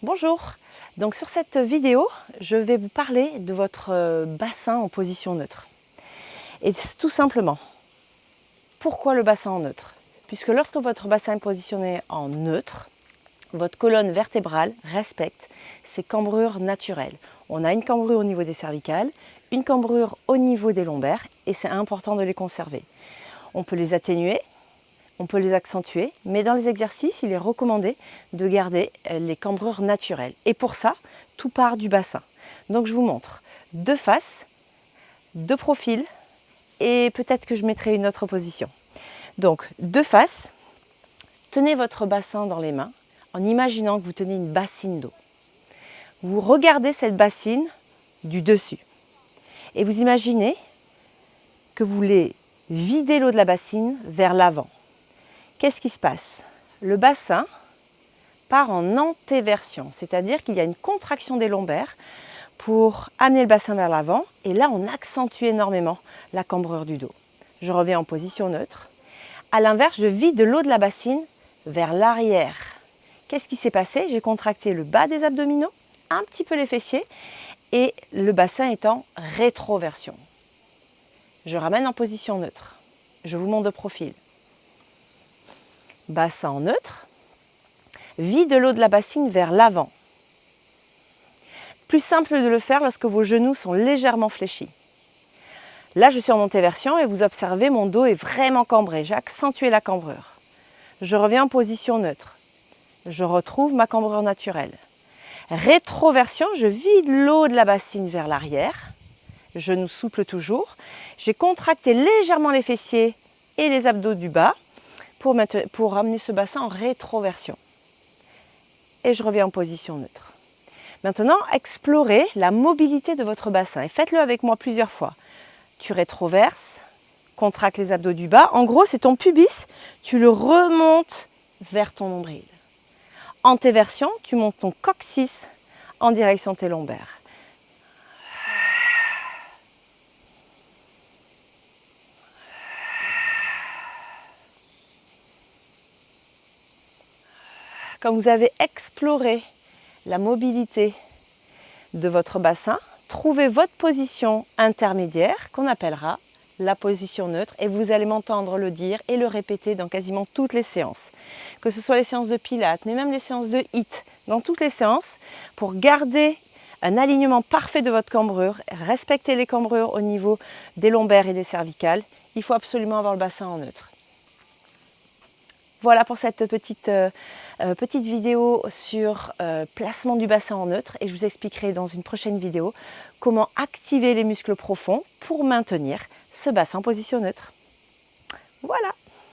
Bonjour, donc sur cette vidéo, je vais vous parler de votre bassin en position neutre. Et tout simplement, pourquoi le bassin en neutre? Puisque lorsque votre bassin est positionné en neutre, votre colonne vertébrale respecte ses cambrures naturelles. On a une cambrure au niveau des cervicales, une cambrure au niveau des lombaires et c'est important de les conserver. On peut les atténuer, on peut les accentuer, mais dans les exercices, il est recommandé de garder les cambrures naturelles. Et pour ça, tout part du bassin. Donc je vous montre de face, de profil, et peut-être que je mettrai une autre position. Donc de face, tenez votre bassin dans les mains en imaginant que vous tenez une bassine d'eau. Vous regardez cette bassine du dessus et vous imaginez que vous voulez vider l'eau de la bassine vers l'avant. Qu'est-ce qui se passe? Le bassin part en antéversion, c'est-à-dire qu'il y a une contraction des lombaires pour amener le bassin vers l'avant et là on accentue énormément la cambrure du dos. Je reviens en position neutre. A l'inverse, je vide l'eau de la bassine vers l'arrière. Qu'est-ce qui s'est passé? J'ai contracté le bas des abdominaux, un petit peu les fessiers et le bassin est en rétroversion. Je ramène en position neutre. Je vous montre de profil. Bassin en neutre, vide l'eau de la bassine vers l'avant. Plus simple de le faire lorsque vos genoux sont légèrement fléchis. Là, je suis en antéversion et vous observez, mon dos est vraiment cambré. J'ai accentué la cambrure. Je reviens en position neutre. Je retrouve ma cambrure naturelle. Rétroversion, je vide l'eau de la bassine vers l'arrière. Genou souple toujours. J'ai contracté légèrement les fessiers et les abdos du bas pour ramener ce bassin en rétroversion. Et je reviens en position neutre. Maintenant, explorez la mobilité de votre bassin et faites-le avec moi plusieurs fois. Tu rétroverses, contracte les abdos du bas. En gros, c'est ton pubis, tu le remontes vers ton nombril. Antéversion, tu montes ton coccyx en direction de tes lombaires. Quand vous avez exploré la mobilité de votre bassin, trouvez votre position intermédiaire qu'on appellera la position neutre et vous allez m'entendre le dire et le répéter dans quasiment toutes les séances. Que ce soit les séances de pilates, mais même les séances de HIIT, dans toutes les séances, pour garder un alignement parfait de votre cambrure, respecter les cambrures au niveau des lombaires et des cervicales, il faut absolument avoir le bassin en neutre. Voilà pour cette petite vidéo sur placement du bassin en neutre et je vous expliquerai dans une prochaine vidéo comment activer les muscles profonds pour maintenir ce bassin en position neutre. Voilà.